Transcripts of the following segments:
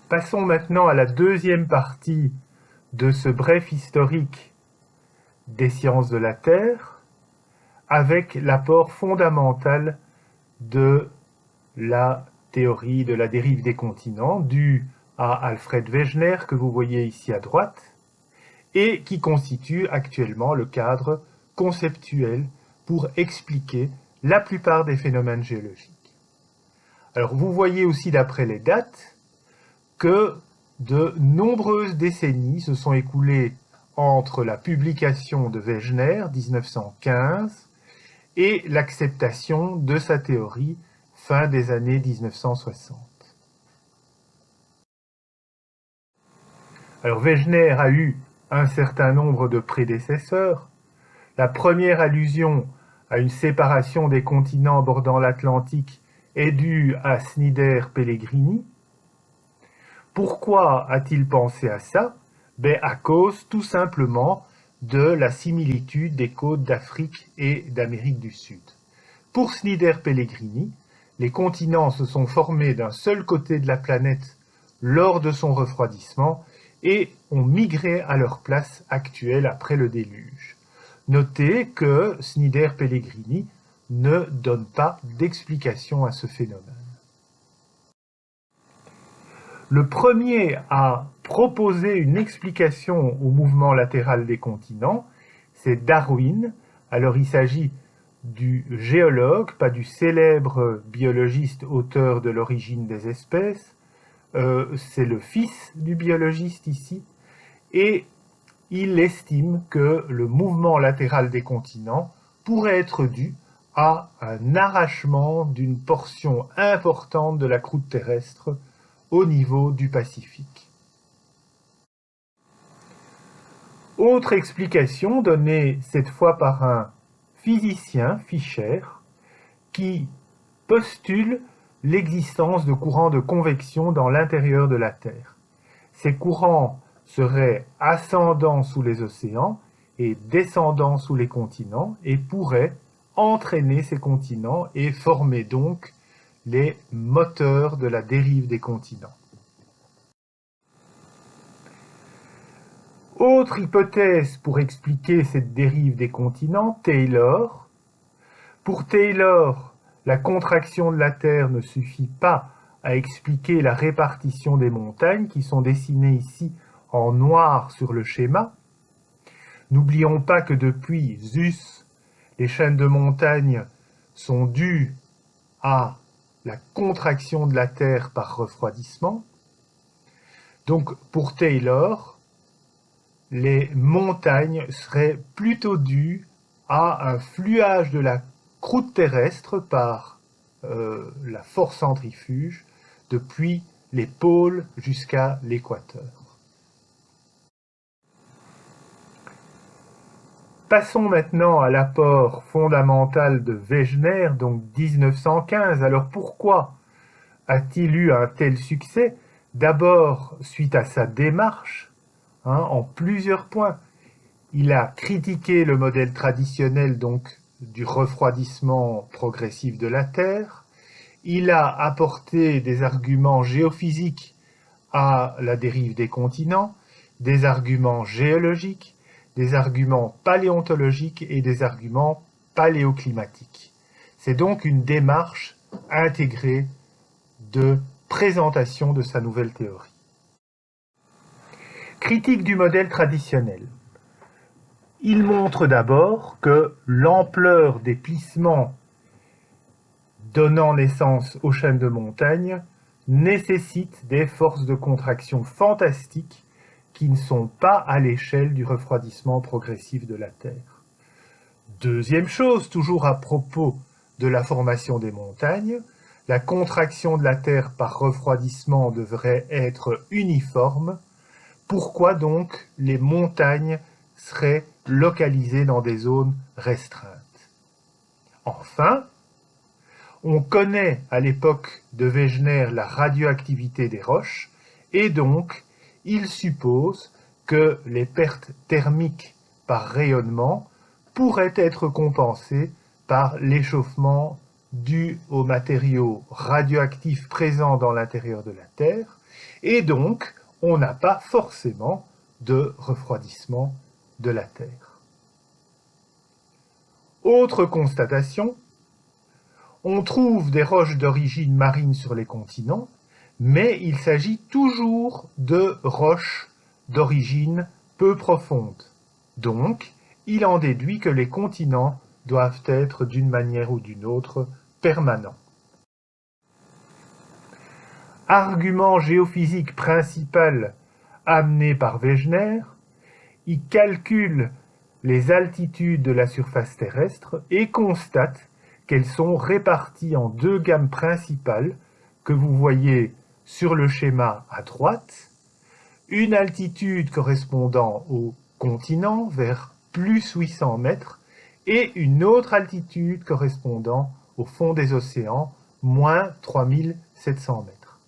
Passons maintenant à la deuxième partie de ce bref historique des sciences de la Terre, avec l'apport fondamental de la théorie de la dérive des continents, due à Alfred Wegener, que vous voyez ici à droite, et qui constitue actuellement le cadre conceptuel pour expliquer la plupart des phénomènes géologiques. Alors vous voyez aussi d'après les dates que de nombreuses décennies se sont écoulées entre la publication de Wegener, 1915, et l'acceptation de sa théorie, fin des années 1960. Alors Wegener a eu un certain nombre de prédécesseurs. La première allusion à une séparation des continents bordant l'Atlantique est due à Snider-Pellegrini. Pourquoi a-t-il pensé à ça? À cause tout simplement de la similitude des côtes d'Afrique et d'Amérique du Sud. Pour Snider-Pellegrini, les continents se sont formés d'un seul côté de la planète lors de son refroidissement et ont migré à leur place actuelle après le déluge. Notez que Snider-Pellegrini ne donne pas d'explication à ce phénomène. Le premier à proposer une explication au mouvement latéral des continents, c'est Darwin. Alors il s'agit du géologue, pas du célèbre biologiste auteur de l'origine des espèces. C'est le fils du biologiste ici. Et il estime que le mouvement latéral des continents pourrait être dû à un arrachement d'une portion importante de la croûte terrestre au niveau du Pacifique. Autre explication donnée cette fois par un physicien, Fischer, qui postule l'existence de courants de convection dans l'intérieur de la Terre. Ces courants seraient ascendants sous les océans et descendants sous les continents et pourraient entraîner ces continents et former donc les moteurs de la dérive des continents. Autre hypothèse pour expliquer cette dérive des continents, Taylor. Pour Taylor, la contraction de la Terre ne suffit pas à expliquer la répartition des montagnes qui sont dessinées ici en noir sur le schéma. N'oublions pas que depuis Zeus, les chaînes de montagnes sont dues à la contraction de la Terre par refroidissement. Donc pour Taylor, les montagnes seraient plutôt dues à un fluage de la croûte terrestre par la force centrifuge depuis les pôles jusqu'à l'équateur. Passons maintenant à l'apport fondamental de Wegener, donc 1915. Alors pourquoi a-t-il eu un tel succès? D'abord, suite à sa démarche, en plusieurs points. Il a critiqué le modèle traditionnel donc du refroidissement progressif de la Terre. Il a apporté des arguments géophysiques à la dérive des continents, des arguments géologiques, des arguments paléontologiques et des arguments paléoclimatiques. C'est donc une démarche intégrée de présentation de sa nouvelle théorie. Critique du modèle traditionnel. Il montre d'abord que l'ampleur des plissements donnant naissance aux chaînes de montagnes nécessite des forces de contraction fantastiques qui ne sont pas à l'échelle du refroidissement progressif de la Terre. Deuxième chose, toujours à propos de la formation des montagnes, la contraction de la Terre par refroidissement devrait être uniforme. Pourquoi donc les montagnes seraient localisées dans des zones restreintes? Enfin, on connaît à l'époque de Wegener la radioactivité des roches et donc il suppose que les pertes thermiques par rayonnement pourraient être compensées par l'échauffement due aux matériaux radioactifs présents dans l'intérieur de la Terre, et donc on n'a pas forcément de refroidissement de la Terre. Autre constatation, on trouve des roches d'origine marine sur les continents, mais il s'agit toujours de roches d'origine peu profonde. Donc, il en déduit que les continents doivent être d'une manière ou d'une autre permanents. Argument géophysique principal amené par Wegener, il calcule les altitudes de la surface terrestre et constate qu'elles sont réparties en deux gammes principales que vous voyez sur le schéma à droite, une altitude correspondant au continent vers plus 800 mètres et une autre altitude correspondant au fond des océans, moins 3700 mètres.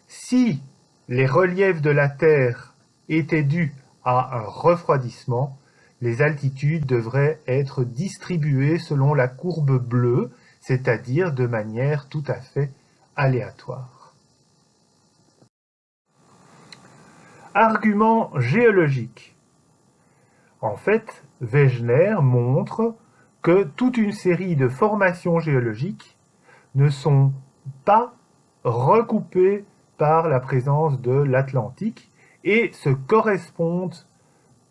Si les reliefs de la Terre étaient dus à un refroidissement, les altitudes devraient être distribuées selon la courbe bleue, c'est-à-dire de manière tout à fait aléatoire. Argument géologique. En fait, Wegener montre que toute une série de formations géologiques ne sont pas recoupées par la présence de l'Atlantique et se correspondent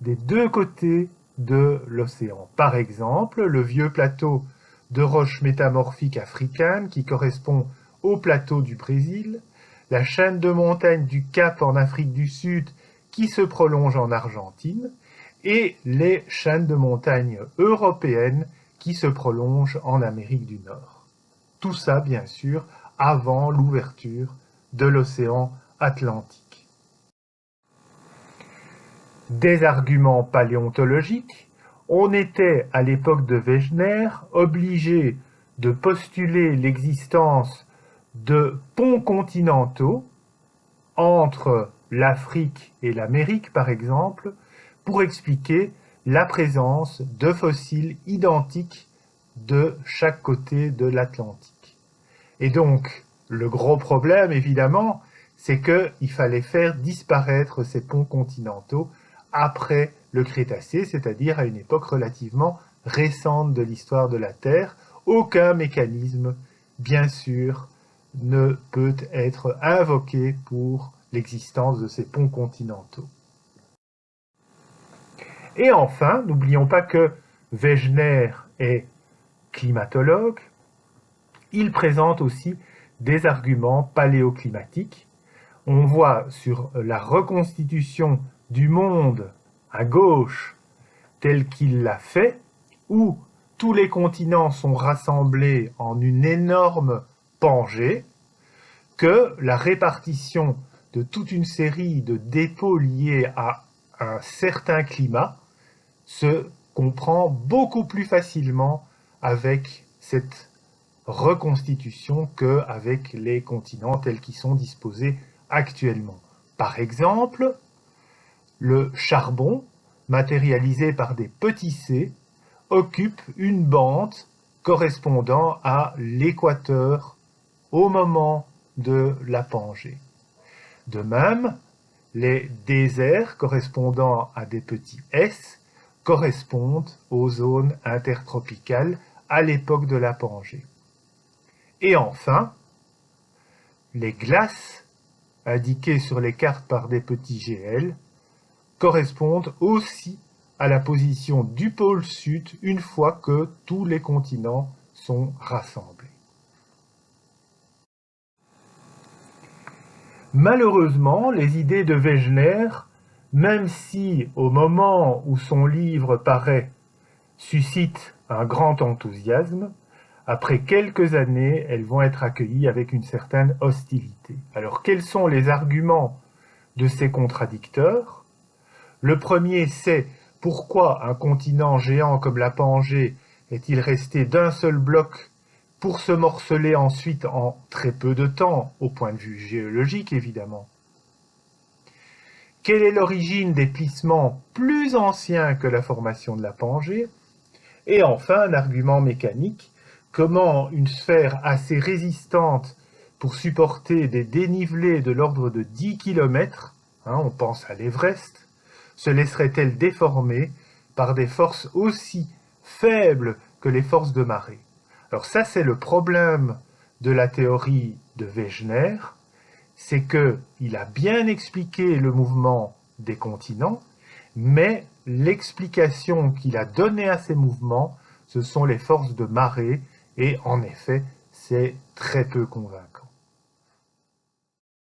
des deux côtés de l'océan. Par exemple, le vieux plateau de roches métamorphiques africaines qui correspond au plateau du Brésil, la chaîne de montagnes du Cap en Afrique du Sud qui se prolonge en Argentine, et les chaînes de montagnes européennes qui se prolongent en Amérique du Nord. Tout ça, bien sûr, avant l'ouverture de l'océan Atlantique. Des arguments paléontologiques, on était à l'époque de Wegener obligé de postuler l'existence de ponts continentaux entre l'Afrique et l'Amérique, par exemple, pour expliquer la présence de fossiles identiques de chaque côté de l'Atlantique. Et donc, le gros problème, évidemment, c'est qu'il fallait faire disparaître ces ponts continentaux après le Crétacé, c'est-à-dire à une époque relativement récente de l'histoire de la Terre. Aucun mécanisme, bien sûr, ne peut être invoqué pour l'existence de ces ponts continentaux. Et enfin, n'oublions pas que Wegener est climatologue. Il présente aussi des arguments paléoclimatiques. On voit sur la reconstitution du monde à gauche tel qu'il l'a fait, où tous les continents sont rassemblés en une énorme Pangée, que la répartition de toute une série de dépôts liés à un certain climat se comprend beaucoup plus facilement avec cette reconstitution qu'avec les continents tels qu'ils sont disposés actuellement. Par exemple, le charbon, matérialisé par des petits C, occupe une bande correspondant à l'équateur au moment de la Pangée. De même, les déserts correspondant à des petits S correspondent aux zones intertropicales à l'époque de la Pangée. Et enfin, les glaces, indiquées sur les cartes par des petits GL, correspondent aussi à la position du pôle sud une fois que tous les continents sont rassemblés. Malheureusement, les idées de Wegener, même si au moment où son livre paraît, suscitent un grand enthousiasme, après quelques années, elles vont être accueillies avec une certaine hostilité. Alors, quels sont les arguments de ces contradicteurs? Le premier, c'est pourquoi un continent géant comme la Pangée est-il resté d'un seul bloc pour se morceler ensuite en très peu de temps, au point de vue géologique évidemment. Quelle est l'origine des plissements plus anciens que la formation de la Pangée? Et enfin, un argument mécanique, comment une sphère assez résistante pour supporter des dénivelés de l'ordre de 10 km, on pense à l'Everest, se laisserait-elle déformer par des forces aussi faibles que les forces de marée? Alors ça, c'est le problème de la théorie de Wegener, c'est qu'il a bien expliqué le mouvement des continents, mais l'explication qu'il a donnée à ces mouvements, ce sont les forces de marée, et en effet, c'est très peu convaincant.